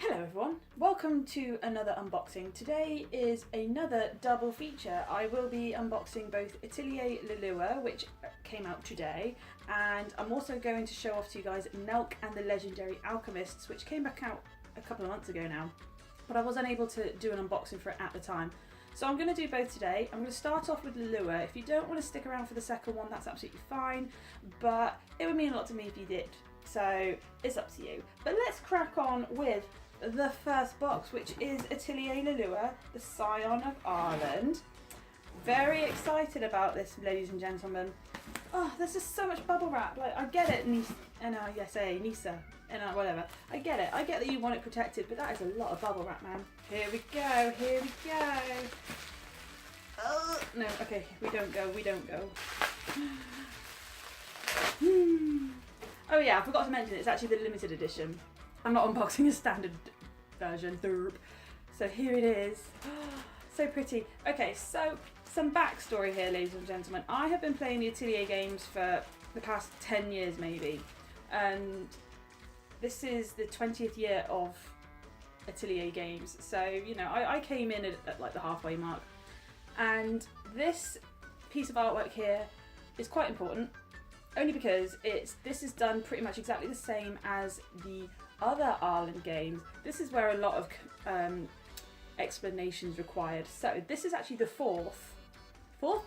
Hello everyone, welcome to another unboxing. Today is another double feature. I will be unboxing both Atelier Lulua, which came out today, and I'm also going to show off to you guys Nelke and the legendary Alchemists, which came back out a couple of months ago now, but I was unable to do an unboxing for it at the time. So I'm going to do both today. I'm going to start off with Lulua. If you don't want to stick around for the second one, that's absolutely fine, but it would mean a lot to me if you did. So it's up to you. But let's crack on with the first box, which is Atelier Lulua, the Scion of Ireland. Very excited about this, ladies and gentlemen. Oh, there's just so much bubble wrap. Like, I get it, Nisa, whatever. I get it. I get that you want it protected, but that is a lot of bubble wrap, man. Here we go. Here we go. Oh, no, okay, we don't go. Oh yeah, I forgot to mention it's actually the limited edition. I'm not unboxing a standard version. So here it is. So pretty. Okay, so some backstory here, ladies and gentlemen. I have been playing the Atelier games for the past 10 years maybe, and this is the 20th year of Atelier games. So, you know, I came in at like the halfway mark, and this piece of artwork here is quite important, only because this is done pretty much exactly the same as the other Ireland games. This is where a lot of explanations required. So this is actually the fourth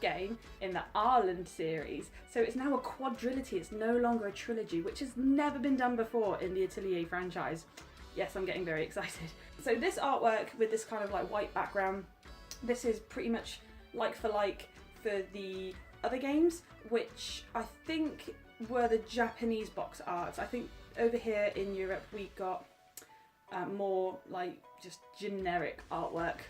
game in the Ireland series. So it's now a quadrilogy. It's no longer a trilogy, which has never been done before in the Atelier franchise. Yes, I'm getting very excited. So this artwork with this kind of like white background, this is pretty much like for like for the other games, which I think were the Japanese box arts. I think over here in Europe we got more like just generic artwork,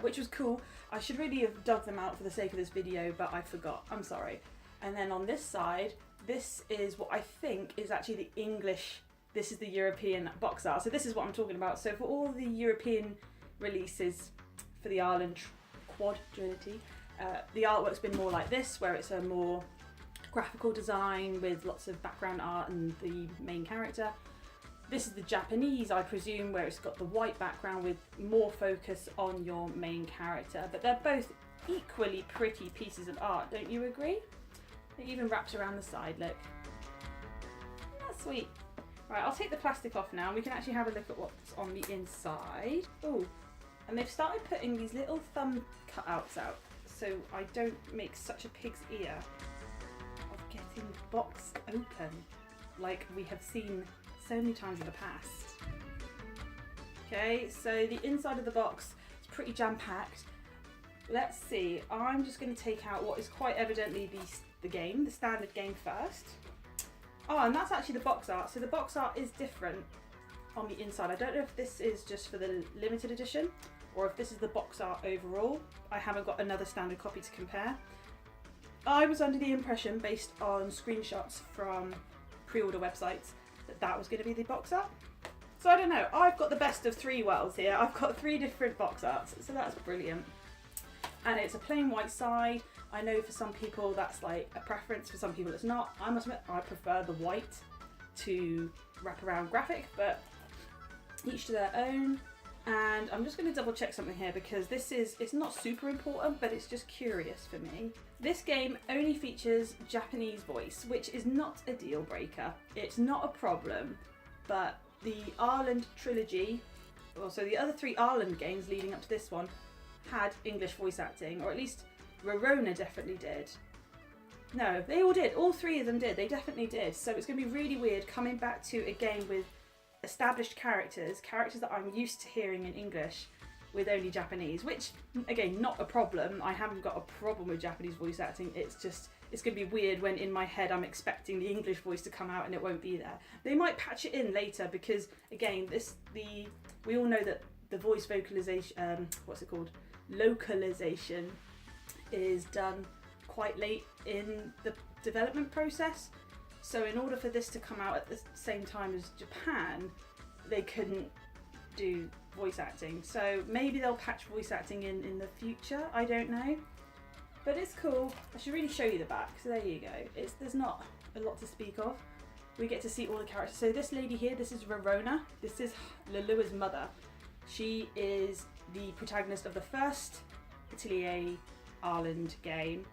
which was cool. I should really have dug them out for the sake of this video, but I forgot. I'm sorry. And then on this side, this is what I think is actually the English, this is the European box art. So this is what I'm talking about. So for all the European releases for the Ireland quadrilogy, the artwork's been more like this, where it's a more graphical design with lots of background art and the main character. This is the Japanese, I presume, where it's got the white background with more focus on your main character. But they're both equally pretty pieces of art, don't you agree? It even wraps around the side, look. That's sweet. Right, I'll take the plastic off now and we can actually have a look at what's on the inside. Oh, and they've started putting these little thumb cutouts out so I don't make such a pig's ear of getting boxed open like we have seen so many times in the past. Okay, so the inside of the box is pretty jam-packed. Let's see, I'm just going to take out what is quite evidently the standard game first. Oh, and that's actually the box art. So the box art is different on the inside. I don't know if this is just for the limited edition or if this is the box art overall. I haven't got another standard copy to compare. I was under the impression, based on screenshots from pre-order websites, that was going to be the box art. So I don't know, I've got the best of three worlds here. I've got 3 different box arts, so that's brilliant. And it's a plain white side. I know for some people that's like a preference, for some people it's not. I must admit, I prefer the white to wraparound graphic, but each to their own. And I'm just going to double check something here because it's not super important, but it's just curious for me. This game only features Japanese voice, which is not a deal breaker. It's not a problem, but the Ireland trilogy, also the other 3 Ireland games leading up to this one, had English voice acting, or at least Rorona definitely did. No, they all did. All 3 of them did. They definitely did. So it's going to be really weird coming back to a game with established characters that I'm used to hearing in English with only Japanese, which again, not a problem. I haven't got a problem with Japanese voice acting. It's just, it's going to be weird when in my head I'm expecting the English voice to come out and it won't be there. They might patch it in later because again, we all know that the voice vocalization, localization is done quite late in the development process. So in order for this to come out at the same time as Japan, they couldn't do voice acting. So maybe they'll patch voice acting in the future, I don't know. But it's cool. I should really show you the back. So there you go. There's not a lot to speak of. we get to see all the characters. So this lady here, this is Verona. This is Lulua's mother. She is the protagonist of the first Atelier Ireland game.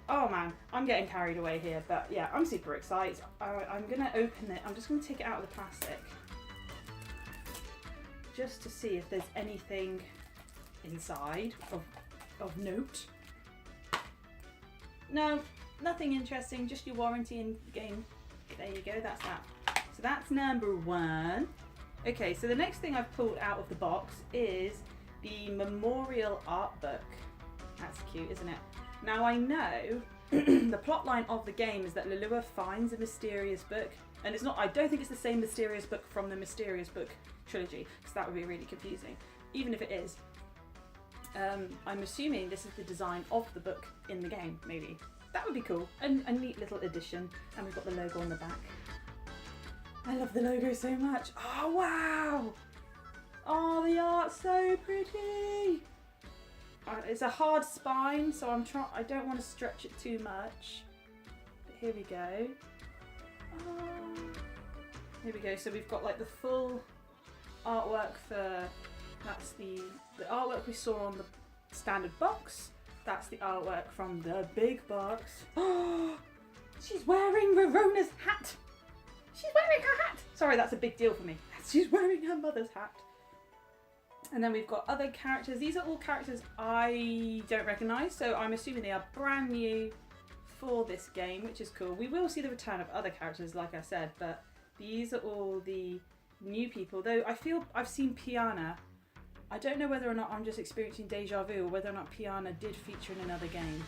Oh man, I'm getting carried away here, but yeah, I'm super excited. I'm gonna open it. I'm just gonna take it out of the plastic just to see if there's anything inside of note. No, nothing interesting, just your warranty and game. There you go, that's that. So that's number 1. Okay, so the next thing I've pulled out of the box is the memorial art book. That's cute, isn't it? Now I know the plotline of the game is that Lulua finds a mysterious book, and it's not. I don't think it's the same mysterious book from the Mysterious Book trilogy, because that would be really confusing. Even if it is, I'm assuming this is the design of the book in the game. Maybe that would be cool. And a neat little addition. And we've got the logo on the back. I love the logo so much. Oh wow! Oh, the art's so pretty. It's a hard spine, so I don't want to stretch it too much. But here we go. Oh, here we go. So we've got like the full artwork for. That's the artwork we saw on the standard box. That's the artwork from the big box. Oh, she's wearing Verona's hat. She's wearing her hat. Sorry, that's a big deal for me. She's wearing her mother's hat. And then we've got other characters. These are all characters I don't recognise, so I'm assuming they are brand new for this game, which is cool. We will see the return of other characters, like I said, but these are all the new people. Though I feel I've seen Piana. I don't know whether or not I'm just experiencing deja vu, or whether or not Piana did feature in another game.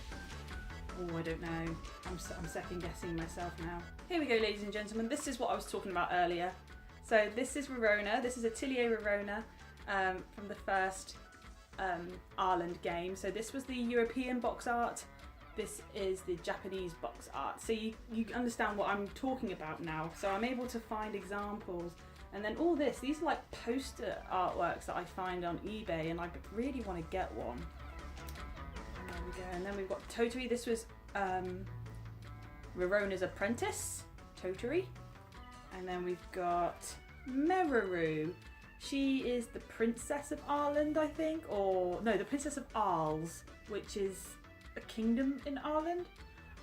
Oh, I don't know. I'm second guessing myself now. Here we go, ladies and gentlemen. This is what I was talking about earlier. So this is Verona. This is Atelier Verona. From the first Ireland game. So this was the European box art. This is the Japanese box art. So you understand what I'm talking about now. So I'm able to find examples. And then all this, these are like poster artworks that I find on eBay, and I really want to get one. And there we go. And then we've got Totori. This was Verona's apprentice, Totori. And then we've got Meraru. She is the Princess of Ireland, I think, or no, the Princess of Arles, which is a kingdom in Ireland.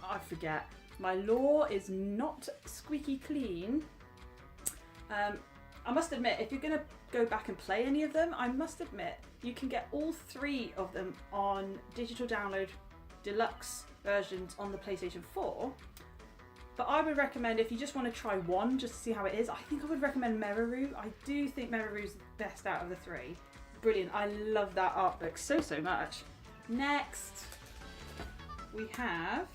I forget. My lore is not squeaky clean. I must admit, if you're going to go back and play any of them, I must admit, you can get all 3 of them on digital download deluxe versions on the PlayStation 4. But I would recommend, if you just want to try one, just to see how it is, I think I would recommend Meraru. I do think Meraru's the best out of the 3. Brilliant. I love that art book so much. Next, we have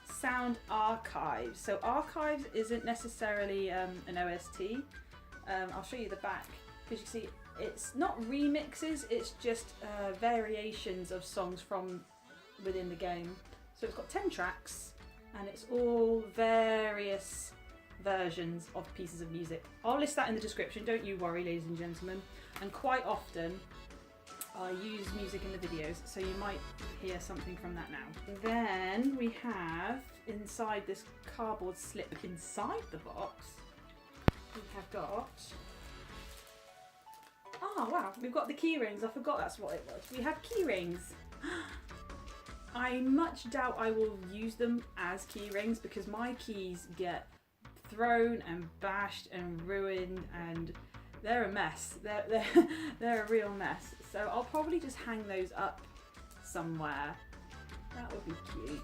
Sound Archives. So Archives isn't necessarily an OST. I'll show you the back, because you see it's not remixes, it's just variations of songs from within the game. So it's got 10 tracks. And it's all various versions of pieces of music. I'll list that in the description, don't you worry, ladies and gentlemen. And quite often I use music in the videos, so you might hear something from that now. Then we have, inside this cardboard slip inside the box, we have got... Oh wow, we've got the key rings. I forgot that's what it was. We have key rings. I much doubt I will use them as key rings, because my keys get thrown and bashed and ruined, and they're a mess. They're a real mess. So I'll probably just hang those up somewhere. That would be cute.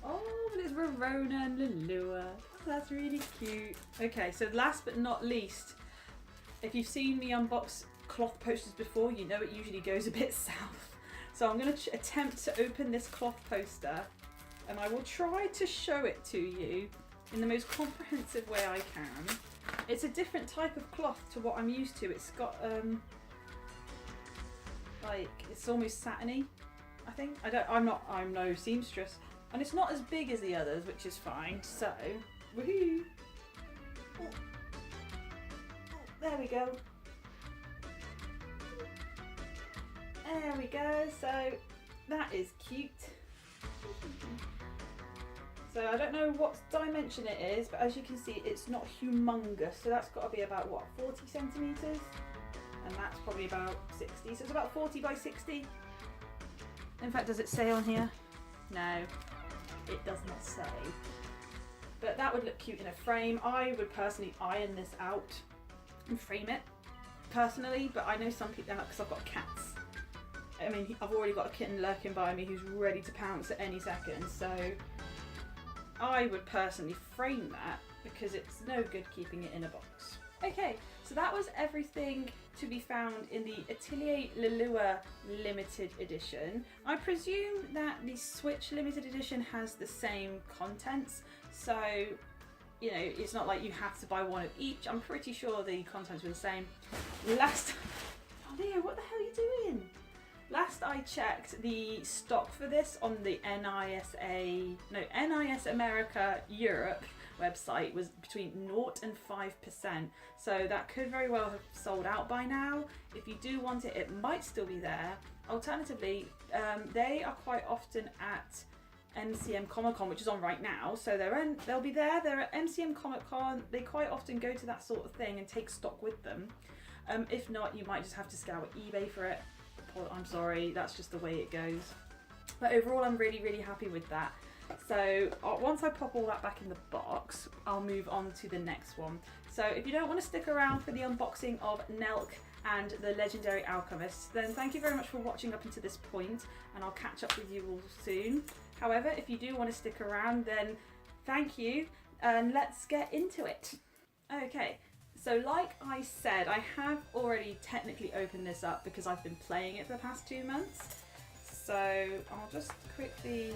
Oh, but it's Verona and Lulua. Oh, that's really cute. Okay, so last but not least, if you've seen me unbox cloth posters before, you know it usually goes a bit south. So I'm going to attempt to open this cloth poster, and I will try to show it to you in the most comprehensive way I can. It's a different type of cloth to what I'm used to. It's got like, it's almost satiny, I think. I'm no seamstress, and it's not as big as the others, which is fine. So, woohoo! Oh. Oh, there we go. There we go, so that is cute. So I don't know what dimension it is, but as you can see, it's not humongous. So that's got to be about, what, 40 centimetres? And that's probably about 60. So it's about 40 by 60. In fact, does it say on here? No, it does not say. But that would look cute in a frame. I would personally iron this out and frame it, personally. But I know some people, because I've got cats. I mean, I've already got a kitten lurking by me who's ready to pounce at any second. So I would personally frame that because it's no good keeping it in a box. Okay, so that was everything to be found in the Atelier Lulua limited edition. I presume that the Switch limited edition has the same contents, so you know, it's not like you have to buy one of each. I'm pretty sure the contents were the same. Oh Leo, what the hell are you doing? Last I checked, the stock for this on the NIS America Europe website was between 0 and 5%. So that could very well have sold out by now. If you do want it, it might still be there. Alternatively, they are quite often at MCM Comic Con, which is on right now. So they'll be there. They're at MCM Comic Con. They quite often go to that sort of thing and take stock with them. If not, you might just have to scour eBay for it. I'm sorry, that's just the way it goes. But overall, I'm really, really happy with that. So once I pop all that back in the box, I'll move on to the next one. So if you don't want to stick around for the unboxing of Nelke and the legendary Alchemists, then thank you very much for watching up until this point, and I'll catch up with you all soon. However, if you do want to stick around, then thank you, and let's get into it. Okay. So like I said, I have already technically opened this up because I've been playing it for the past 2 months. So I'll just quickly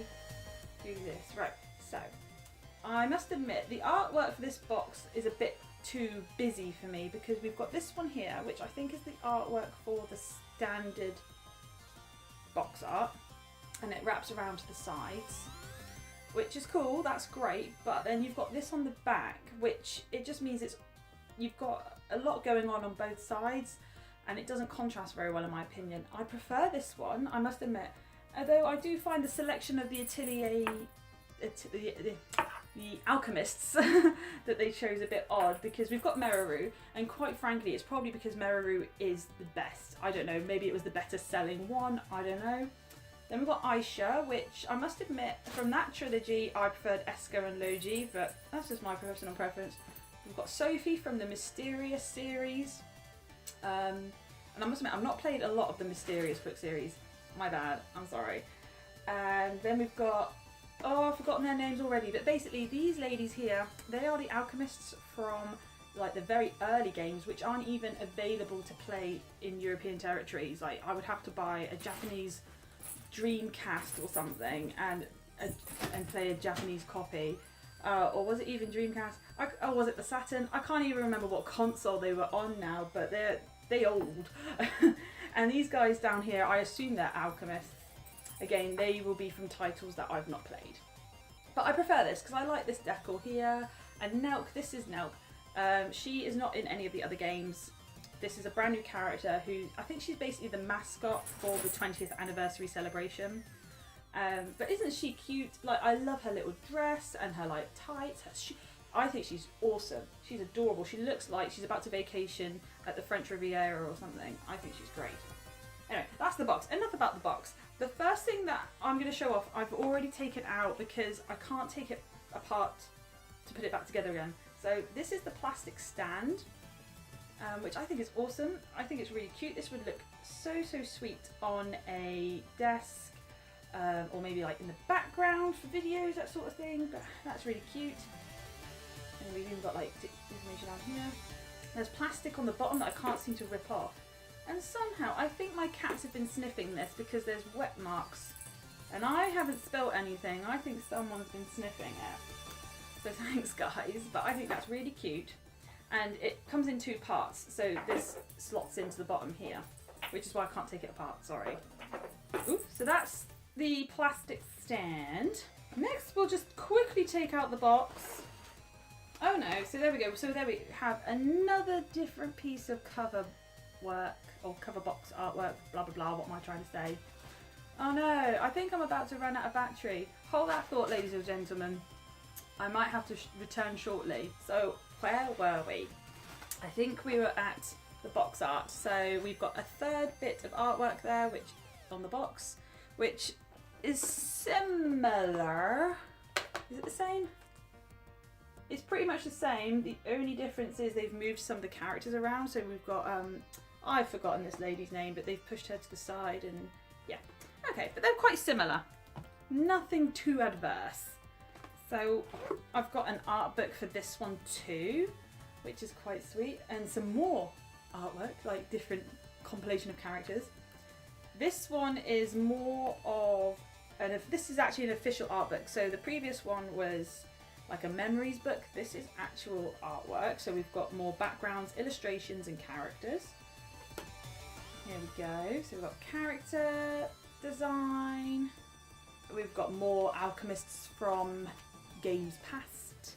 do this. Right, so I must admit the artwork for this box is a bit too busy for me because we've got this one here, which I think is the artwork for the standard box art, and it wraps around to the sides, which is cool, that's great, but then you've got this on the back, which it just means you've got a lot going on both sides, and it doesn't contrast very well in my opinion. I prefer this one, I must admit, although I do find the selection of the the Alchemists that they chose a bit odd, because we've got Meru, and quite frankly it's probably because Meru is the best. I don't know, maybe it was the better selling one, I don't know. Then we've got Aisha, which I must admit from that trilogy I preferred Esker and Logi, but that's just my personal preference. We've got Sophie from the Mysterious series, and I must admit I've not played a lot of the Mysterious book series, my bad, I'm sorry. And then we've got, I've forgotten their names already, but basically these ladies here, they are the Alchemists from like the very early games, which aren't even available to play in European territories. Like I would have to buy a Japanese Dreamcast or something and play a Japanese copy. Or was it even Dreamcast? Or was it the Saturn? I can't even remember what console they were on now, but they're old. And these guys down here, I assume they're Alchemists. Again, they will be from titles that I've not played. But I prefer this because I like this decor here. And Nelke, this is Nelke. She is not in any of the other games. This is a brand new character who, I think she's basically the mascot for the 20th anniversary celebration. But isn't she cute? Like, I love her little dress and her like tights. I think she's awesome. She's adorable. She looks like she's about to vacation at the French Riviera or something. I think she's great. Anyway, that's the box. Enough about the box. The first thing that I'm going to show off, I've already taken out because I can't take it apart to put it back together again. So this is the plastic stand, which I think is awesome. I think it's really cute. This would look so sweet on a desk. Or maybe like in the background for videos, that sort of thing, but that's really cute. And we've even got like information down here. There's plastic on the bottom that I can't seem to rip off. And somehow, I think my cats have been sniffing this because there's wet marks. And I haven't spilt anything, I think someone's been sniffing it. So thanks guys, but I think that's really cute. And it comes in 2 parts, so this slots into the bottom here, which is why I can't take it apart, sorry. Ooh, so that's the plastic stand. Next we'll just quickly take out the box. Oh no, so there we go. So there we have another different piece of cover work, or cover box artwork, blah blah blah, what am I trying to say? Oh no, I think I'm about to run out of battery. Hold that thought, ladies and gentlemen. I might have to return shortly. So where were we? I think we were at the box art. So we've got a third bit of artwork there, which on the box, which is similar. Is it the same? It's pretty much the same. The only difference is they've moved some of the characters around. So we've got, I've forgotten this lady's name, but they've pushed her to the side and yeah. Okay, but they're quite similar. Nothing too adverse. So I've got an art book for this one too, which is quite sweet. And some more artwork, like different compilation of characters. This one is more of, this is actually an official art book. So the previous one was like a memories book. This is actual artwork. So we've got more backgrounds, illustrations and characters. Here we go. So we've got character design. We've got more alchemists from games past.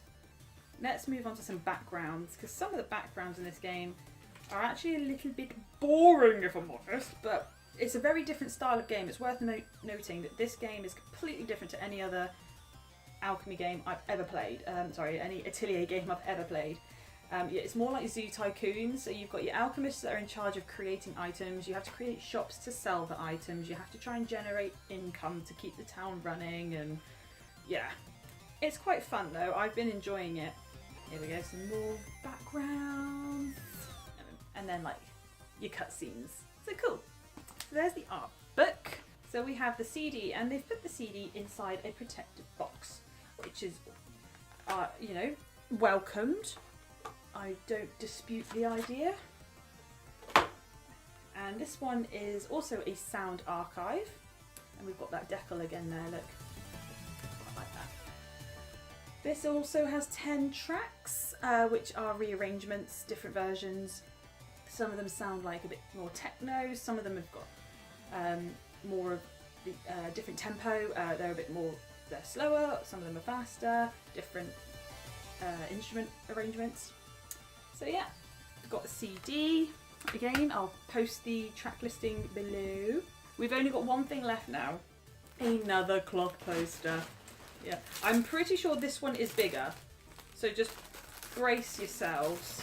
Let's move on to some backgrounds, because some of the backgrounds in this game are actually a little bit boring, if I'm honest, but it's a very different style of game. It's worth noting that this game is completely different to any other alchemy game I've ever played. Any Atelier game I've ever played. It's more like Zoo Tycoon, so you've got your alchemists that are in charge of creating items. You have to create shops to sell the items. You have to try and generate income to keep the town running, and yeah. It's quite fun though. I've been enjoying it. Here we go, some more backgrounds. And then like your cutscenes. So cool. So there's the art book. So we have the CD, and they've put the CD inside a protected box, which is, you know, welcomed. I don't dispute the idea. And this one is also a sound archive. And we've got that decal again there, look. Quite like that. This also has 10 tracks, which are rearrangements, different versions. Some of them sound like a bit more techno, some of them have got more of the different tempo. They're a bit more, they're slower, some of them are faster, different instrument arrangements. So yeah, we've got the CD. Again, I'll post the track listing below. We've only got one thing left now. Another cloth poster. Yeah, I'm pretty sure this one is bigger. So just brace yourselves.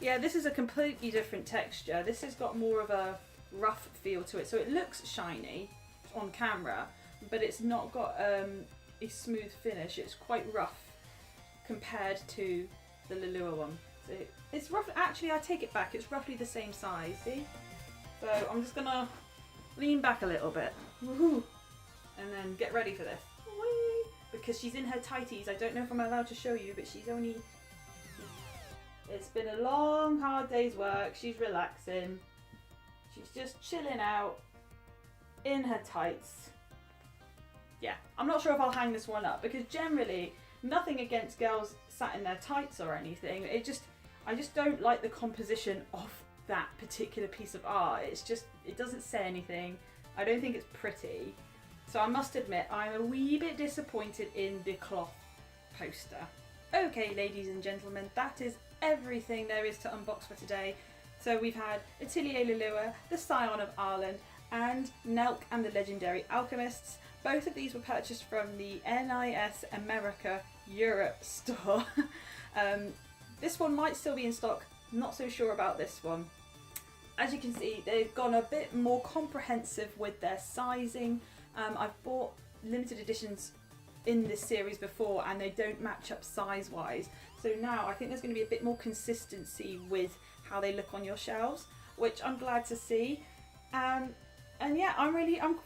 Yeah, this is a completely different texture. This has got more of a rough feel to it. So it looks shiny on camera, but it's not got a smooth finish. It's quite rough compared to the Lulua one. So it's rough. Actually, I take it back. It's roughly the same size, see? So I'm just gonna lean back a little bit. Woohoo! And then get ready for this. Whee! Because she's in her tighties. I don't know if I'm allowed to show you, but she's only... It's been a long, hard day's work. She's relaxing. She's just chilling out in her tights. Yeah, I'm not sure if I'll hang this one up, because generally, nothing against girls sat in their tights or anything. I just don't like the composition of that particular piece of art. It's just, it doesn't say anything. I don't think it's pretty. So I must admit, I'm a wee bit disappointed in the cloth poster. Okay, ladies and gentlemen, that is everything there is to unbox for today. So we've had Atelier Lulua, the Scion of Ireland, and Nelke and the Legendary Alchemists. Both of these were purchased from the NIS America Europe store. This one might still be in stock, not so sure about this one. As you can see, they've gone a bit more comprehensive with their sizing. I've bought limited editions in this series before and they don't match up size wise. So now I think there's going to be a bit more consistency with how they look on your shelves, which I'm glad to see. And yeah, I'm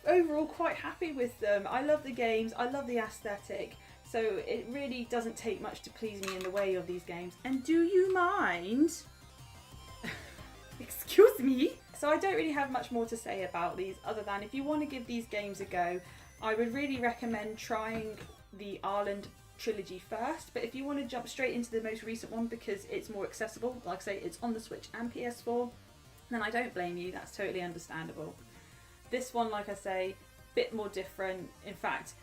overall quite happy with them. I love the games, I love the aesthetic. So it really doesn't take much to please me in the way of these games. And do you mind? Excuse me? So I don't really have much more to say about these other than if you want to give these games a go, I would really recommend trying the Ireland trilogy first. But if you want to jump straight into the most recent one because it's more accessible, like I say, it's on the Switch and PS4, then I don't blame you, that's totally understandable. This one, like I say, bit more different. In fact,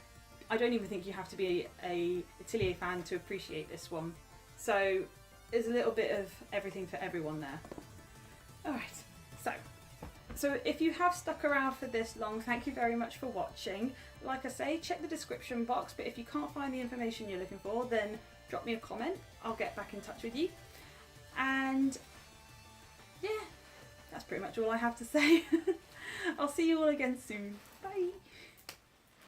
I don't even think you have to be a Atelier fan to appreciate this one. So there's a little bit of everything for everyone there. Alright, so So if you have stuck around for this long, thank you very much for watching. Like I say, check the description box, but if you can't find the information you're looking for, then drop me a comment. I'll get back in touch with you. And yeah, that's pretty much all I have to say. I'll see you all again soon. Bye.